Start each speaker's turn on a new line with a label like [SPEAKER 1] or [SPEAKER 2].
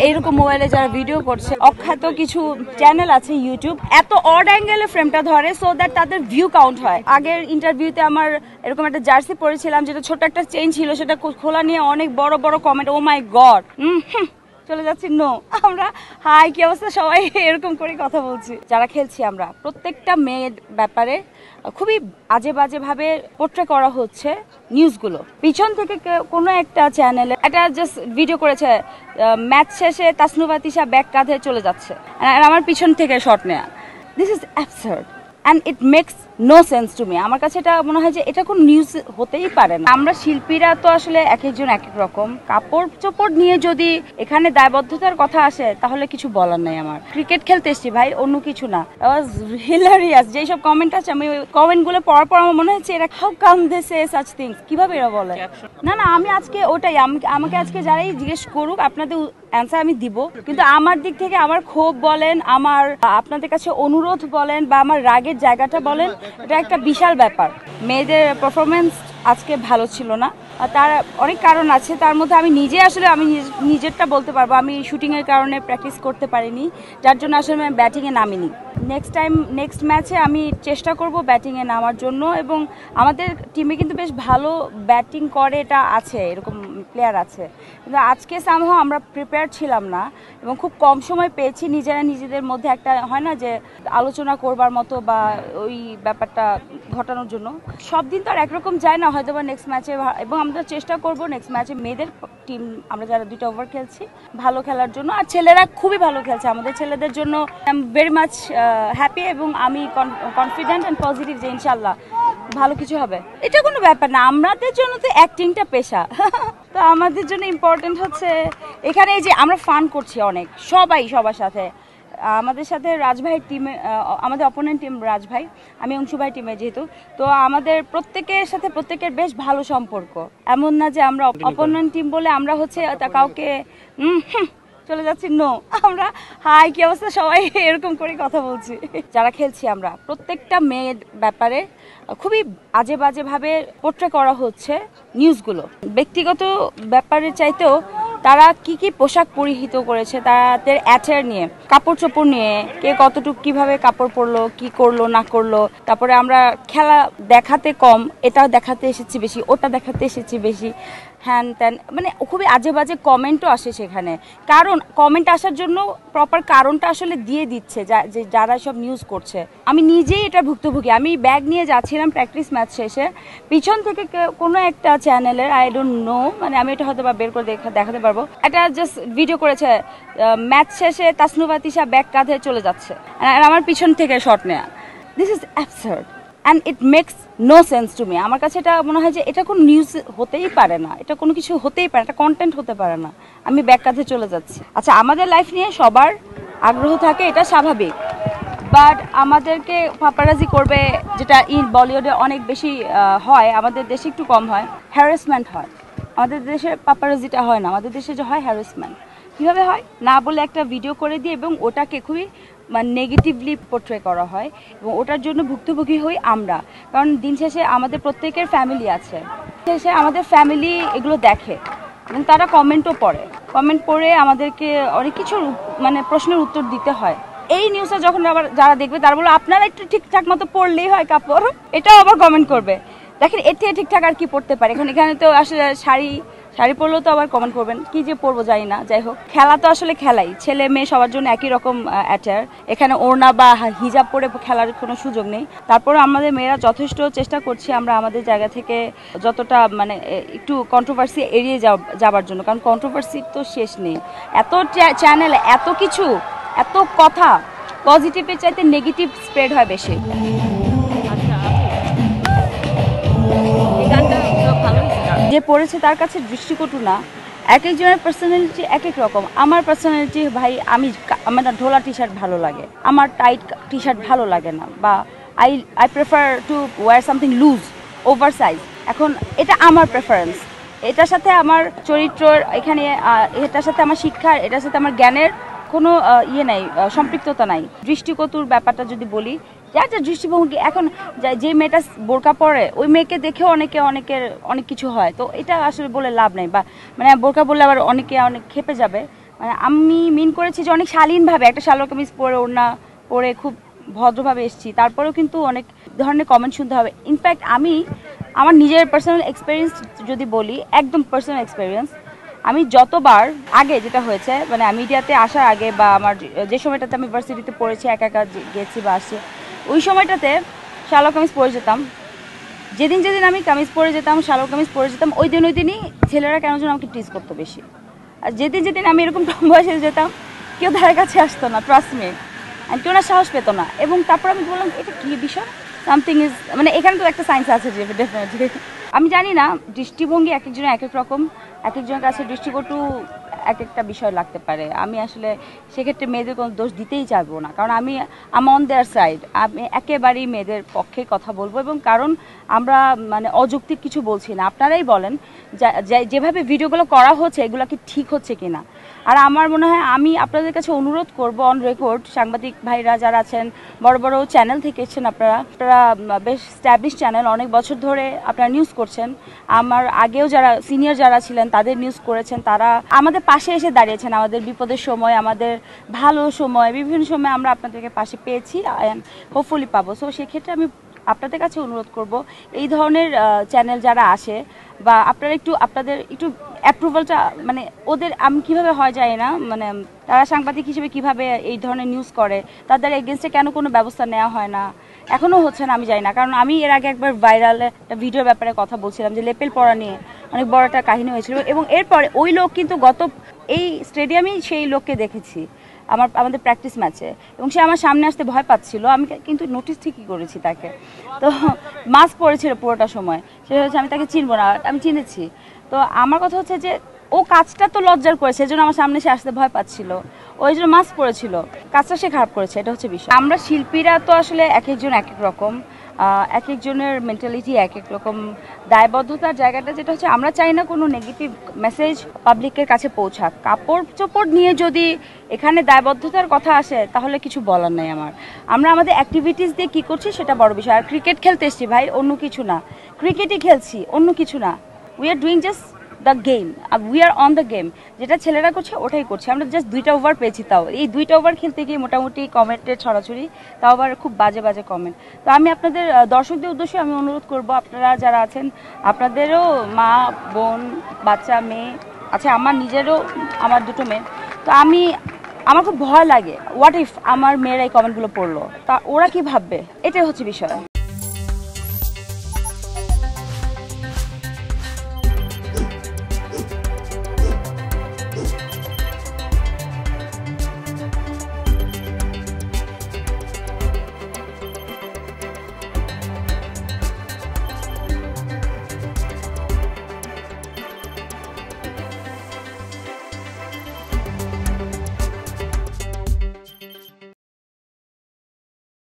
[SPEAKER 1] এইরকম মোবাইলে যারা ভিডিও করছে, অখ্যাত কিছু চ্যানেল আছে ইউটিউব, এত অড অ্যাঙ্গেলে ফ্রেমটা ধরে সো দ্যাট তাদের ভিউ কাউন্ট হয়। আগের ইন্টারভিউতে আমার এরকম একটা জার্সি পরেছিলাম, যেটা ছোট একটা চেইন ছিল, সেটা খোলা নিয়ে অনেক বড় বড় কমেন্ট, ও মাই গড, চলে যাচ্ছি। নো, আমরা হাই কি অবস্থা, সবাই এরকম করে কথা বলছি। যারা খেলছি আমরা, প্রত্যেকটা মেয়ের ব্যাপারে খুবই আজে বাজে ভাবে পোট্রে করা হচ্ছে নিউজগুলো। পিছন থেকে কোনো একটা চ্যানেলে একটা জাস্ট ভিডিও করেছে, ম্যাচ শেষে তাসনুভা তিশা ব্যাগ কাঁধে চলে যাচ্ছে, আর আমার পিছন থেকে শট নেয়া। This is absurd and it makes no sense to me. আমার কাছে এটা মনে হয় যে এটা কোনো নিউজ হতেই পারে না। আমরা শিল্পীরা তো আসলে এক একজন এক এক রকম, কাপড় চোপড় নিয়ে যদি এখানে দায়বদ্ধতার কথা আসে তাহলে কিছু বলার নাই। আমার ক্রিকেট খেলতে এসছি ভাই, অন্য কিছু না। হিলারিয়াস যেসব কমেন্ট আছে, আমি ওই কমেন্ট গুলো পড়ার পর আমার মনে হচ্ছে এরা how come they say such things, কিভাবে এরা বলে। না না, আমি আজকে ওটাই, আমাকে আজকে যারাই জিজ্ঞেস করুক আপনাদের অ্যান্সার আমি দিব, কিন্তু আমার দিক থেকে আমার ক্ষোভ বলেন, আমার আপনাদের কাছে অনুরোধ বলেন, বা আমার রাগের জায়গাটা বলেন, এটা একটা বিশাল ব্যাপার। মেয়েদের পারফরমেন্স আজকে ভালো ছিল না, তার অনেক কারণ আছে। তার মধ্যে আমি নিজে আসলে আমি নিজেরটা বলতে পারবো, আমি শুটিংয়ের কারণে প্র্যাকটিস করতে পারিনি, যার জন্য আসলে আমি ব্যাটিংয়ে নামিনি। নেক্সট ম্যাচে আমি চেষ্টা করব ব্যাটিংয়ে নামার জন্য, এবং আমাদের টিমে কিন্তু বেশ ভালো ব্যাটিং করে এটা আছে, এরকম প্লেয়ার আছে, কিন্তু আজকে সামহাও আমরা প্রিপেয়ার ছিলাম না, এবং খুব কম সময় পেয়েছি নিজেরা নিজেদের মধ্যে একটা হয় না যে আলোচনা করবার মতো বা ওই ব্যাপারটা ঘটানোর জন্য। সব দিন তো আর একরকম যায় না, হয়তো বা নেক্সট ম্যাচে, এবং আমরা চেষ্টা করব নেক্সট ম্যাচে মেয়েদের টিম আমরা যারা 2টা ওভার খেলছি ভালো খেলার জন্য। আর ছেলেরা খুবই ভালো খেলছে, আমাদের ছেলেদের জন্য I am very much happy, এবং আমি কনফিডেন্ট অ্যান্ড পজিটিভ যে ইনশাল্লাহ ভালো কিছু হবে। এটা কোনো ব্যাপার না, আমাদের জন্য তো অ্যাক্টিংটা পেশা তো আমাদের জন্য ইম্পর্টেন্ট হচ্ছে এখানে এই যে আমরা ফান করছি অনেক, সবাই সবার সাথে। আমাদের সাথে রাজভাইয়ের টিমে, আমাদের অপোনেন্ট টিম রাজভাই, আমি অংশু ভাই টিমে যেহেতু, তো আমাদের প্রত্যেকের সাথে প্রত্যেকের বেশ ভালো সম্পর্ক। এমন না যে আমরা অপোনেন্ট টিম বলে আমরা হচ্ছে কাউকে চলে যাচ্ছি। নো, আমরা হাই কি অবস্থা, সবাই এরকম করে কথা বলছি। যারা খেলছি আমরা, প্রত্যেকটা মেয়ের ব্যাপারে খুবই আজে বাজে ভাবে পোট্রে করা হচ্ছে নিউজগুলো। ব্যক্তিগত ব্যাপারের চাইতেও তারা কি কি পোশাক পরিহিত করেছে, তাদের অ্যাটায়ার নিয়ে, কাপড় চোপড় নিয়ে, কে কতটুকু কিভাবে কাপড় পরলো, কি করলো না করলো, তারপরে আমরা খেলা দেখাতে কম, এটা দেখাতে এসেছি বেশি, ওটা দেখাতে এসেছি বেশি, হ্যান ত্যান, মানে খুবই আজে বাজে কমেন্টও আসে সেখানে। কারণ কমেন্ট আসার জন্য প্রপার কারণটা আসলে দিয়ে দিচ্ছে যারা সব নিউজ করছে। আমি নিজেই এটা ভুক্তভোগী। আমি ব্যাগ নিয়ে যাচ্ছিলাম প্র্যাকটিস ম্যাচ শেষে, পিছন থেকে কোনো একটা চ্যানেলের, আই ডোন্ট নো, মানে আমি এটা হয়তো বা বের করে দেখাতে পারবো, একটা জাস্ট ভিডিও করেছে, ম্যাচ শেষে তাসনুভা তিশা ব্যাগ কাঁধে চলে যাচ্ছে, আর আমার পিছন থেকে শট নেয়া। This is absurd and it makes no sense to me. আমার কাছে এটা মনে হয় যে এটা কোনো নিউজ হতেই পারে না, এটা কোনো কিছু হতেই পারে, এটা কন্টেন্ট হতে পারে না। আমি ব্যাগ কাঁধে চলে যাচ্ছি। আচ্ছা, আমাদের লাইফ নিয়ে সবার আগ্রহ থাকে, এটা স্বাভাবিক, বাট আমাদেরকে পাপারাজি করবে, যেটা বলিউডে অনেক বেশি হয়, আমাদের দেশে একটু কম হয়, হ্যারাসমেন্ট হয়। আমাদের দেশে পাপারাজিটা হয় না, আমাদের দেশে যে হয় হ্যারাসমেন্ট। কীভাবে হয় না বলে একটা ভিডিও করে দিয়ে, এবং ওটাকে খুবই নেগেটিভলি পোট্রে করা হয়, এবং ওটার জন্য ভুক্তভোগী হই আমরা। কারণ দিন শেষে আমাদের প্রত্যেকের ফ্যামিলি আছে, শেষে আমাদের ফ্যামিলি এগুলো দেখে, এবং তারা কমেন্টও পড়ে, কমেন্ট পড়ে আমাদেরকে অনেক কিছু মানে প্রশ্নের উত্তর দিতে হয়। এই নিউজটা যখন আবার যারা দেখবে তারা বললো আপনারা একটু ঠিকঠাক মতো পড়লেই হয় কাপড়, এটাও আবার কমেন্ট করবে। দেখেন এর থেকে ঠিকঠাক আর কি পড়তে পারে, এখানে তো আসলে শাড়ি পরলেও তো আবার কমেন্ট করবেন, কি যে পরবো জানি না। যাই হোক, খেলা তো আসলে খেলাই, ছেলে মেয়ে সবার জন্য একই রকম অ্যাটায়ার, এখানে ওড়না বা হিজাব পরে খেলার কোনো সুযোগ নেই। তারপরে আমাদের মেয়েরা যথেষ্ট চেষ্টা করছি আমরা আমাদের জায়গা থেকে যতটা মানে একটু কন্ট্রোভার্সি এড়িয়ে যাবার জন্য, কারণ কন্ট্রোভার্সির তো শেষ নেই। এত চ্যানেল, এত কিছু, এত কথা, পজিটিভের চাইতে নেগেটিভ স্প্রেড হয় বেশি। যে পড়েছে তার কাছে দৃষ্টিকটু না, এক একজনের পার্সোনালিটি এক এক রকম। আমার পার্সোনালিটি ভাই, আমার ঢোলা টি শার্ট ভালো লাগে, আমার টাইট টি শার্ট ভালো লাগে না, বা I prefer to wear something loose, oversize. এখন এটা আমার প্রেফারেন্স, এটার সাথে আমার চরিত্রর এখানে, এটার সাথে আমার শিক্ষার, এটার সাথে আমার জ্ঞানের কোনো ইয়ে নাই, সম্পৃক্ততা নাই। দৃষ্টিকটুর ব্যাপারটা যদি বলি, যার দৃষ্টিভঙ্গি, এখন যে মেয়েটা বোরকা পরে ওই মেয়েকে দেখেও অনেক কিছু হয়, তো এটা আসলে বলে লাভ নেই, বা মানে বোরকা বললে আবার অনেকে অনেক খেপে যাবে। মানে আমি মিন করেছি যে অনেক শালীনভাবে একটা সালোয়ার কামিজ পরে ওড়না পরে খুব ভদ্রভাবে এসেছি, তারপরেও কিন্তু অনেক ধরনের কমেন্ট শুনতে হবে। ইনফ্যাক্ট আমি আমার নিজের পার্সোনাল এক্সপিরিয়েন্স যদি বলি, একদম পার্সোনাল এক্সপিরিয়েন্স, আমি যতবার আগে যেটা হয়েছে মানে মিডিয়াতে আসার আগে বা আমার যে সময়টাতে আমি ইউনিভার্সিটিতে পড়েছি, একা একা গেছি বা আসছি, ওই সময়টাতে সালোয়ার কামিজ পরে যেতাম। যেদিন যেদিন আমি কামিজ পরে যেতাম, সালোয়ার কামিজ পরে যেতাম, ওই দিনই ছেলেরা কেন যেন আমাকে টিজ করতো বেশি। আর যেদিন যেদিন আমি এরকম টম্বয় সেজে যেতাম, কেউ ধারে কাছে আসতো না, ট্রাস্ট মি, আর কেউ না সাহস পেতো না। এবং তারপর আমি বললাম এটা কী বিষয়, সামথিং ইজ, মানে এখানে তো একটা সায়েন্স আছে যে ডেফিনেটলি। আমি জানি না, দৃষ্টিভঙ্গি এক একজনের এক এক রকম, এক একজনের কাছে দৃষ্টিকটু এক একটা বিষয় লাগতে পারে। আমি আসলে সেক্ষেত্রে মেয়েদের কোনো দোষ দিতেই চাইবো না, কারণ আমি অন দেয়ার সাইড, আমি একেবারেই মেয়েদের পক্ষে কথা বলবো। এবং কারণ আমরা মানে অযৌক্তিক কিছু বলছি না, আপনারাই বলেন যেভাবে ভিডিওগুলো করা হচ্ছে এগুলো কি ঠিক হচ্ছে কিনা। আর আমার মনে হয় আমি আপনাদের কাছে অনুরোধ করব, অন রেকর্ড, সাংবাদিক ভাইরা যারা আছেন, বড় বড় চ্যানেল থেকে এসেছেন আপনারা বেশ স্ট্যাবলিশ চ্যানেল, অনেক বছর ধরে আপনারা নিউজ করছেন, আমার আগেও যারা সিনিয়র যারা ছিলেন তাদের নিউজ করেছেন, তারা আমাদের পাশে এসে দাঁড়িয়েছেন আমাদের বিপদের সময়, আমাদের ভালো সময়, বিভিন্ন সময় আমরা আপনাদেরকে পাশে পেয়েছি, হোপফুলি পাবো। সো সেক্ষেত্রে আমি আপনাদের কাছে অনুরোধ করব, এই ধরনের চ্যানেল যারা আসে বা আপনারা একটু আপনাদের একটু অ্যাপ্রুভালটা, মানে ওদের আমি কীভাবে হয় যায় না, মানে তারা সাংবাদিক হিসেবে কিভাবে এই ধরনের নিউজ করে, তাদের এগেনস্টে কেন কোনো ব্যবস্থা নেওয়া হয় না, এখনও হচ্ছে না আমি জানি না। কারণ আমি এর আগে একবার ভাইরাল একটা ভিডিওর ব্যাপারে কথা বলছিলাম যে লেপেল পড়া নিয়ে অনেক বড় একটা কাহিনী হয়েছিল, এবং এরপরে ওই লোক কিন্তু এই স্টেডিয়ামেই সেই লোককে দেখেছি আমাদের প্র্যাকটিস ম্যাচে, এবং সে আমার সামনে আসতে ভয় পাচ্ছিল, আমি কিন্তু নোটিস ঠিকই করেছি তাকে। তো মাস্ক পরেছিল পুরোটা সময়, সেটা হচ্ছে আমি তাকে চিনবো না, আমি চিনেছি। তো আমার কথা হচ্ছে যে ও কাজটা তো লজ্জার করেছে, এজন্য আমার সামনে সে আসতে ভয় পাচ্ছিল, ওই জন্য মাস্ক পরেছিল, কাজটা সে খারাপ করেছে, এটা হচ্ছে বিষয়। আমরা শিল্পীরা তো আসলে এক একজন এক এক রকম, এক একজনের মেন্টালিটি এক এক রকম, দায়বদ্ধতার জায়গাটা যেটা হচ্ছে আমরা চাই না কোনো নেগেটিভ মেসেজ পাবলিকের কাছে পৌঁছাক। কাপড় চোপড় নিয়ে যদি এখানে দায়বদ্ধতার কথা আসে তাহলে কিছু বলার নেই আমার। আমরা আমাদের অ্যাক্টিভিটিস দিয়ে কী করছি সেটা বড় বিষয়। আর ক্রিকেট খেলতে এসছি ভাই, অন্য কিছু না, ক্রিকেটই খেলছি, অন্য কিছু না। We are doing just the game, we are on the game, যেটা ছেলেরা করছে ওটাই করছে। আমরা জাস্ট 2টা ওভার পেয়েছি, তাও এই 2টা ওভার খেলতে গিয়ে মোটামুটি কমেন্টের ছড়াছড়ি, তাও আবার খুব বাজে বাজে কমেন্ট। তো আমি আপনাদের দর্শকদের উদ্দেশ্যে আমি অনুরোধ করব, আপনারা যারা আছেন, আপনাদেরও মা বোন বাচ্চা মেয়ে আছে, আমার নিজেরও, আমার 2টো মেয়ে। তো আমার খুব ভয় লাগে, হোয়াট ইফ আমার মেয়েরা এই কমেন্টগুলো পড়লো, তা ওরা কি ভাববে, এটাই হচ্ছে বিষয়।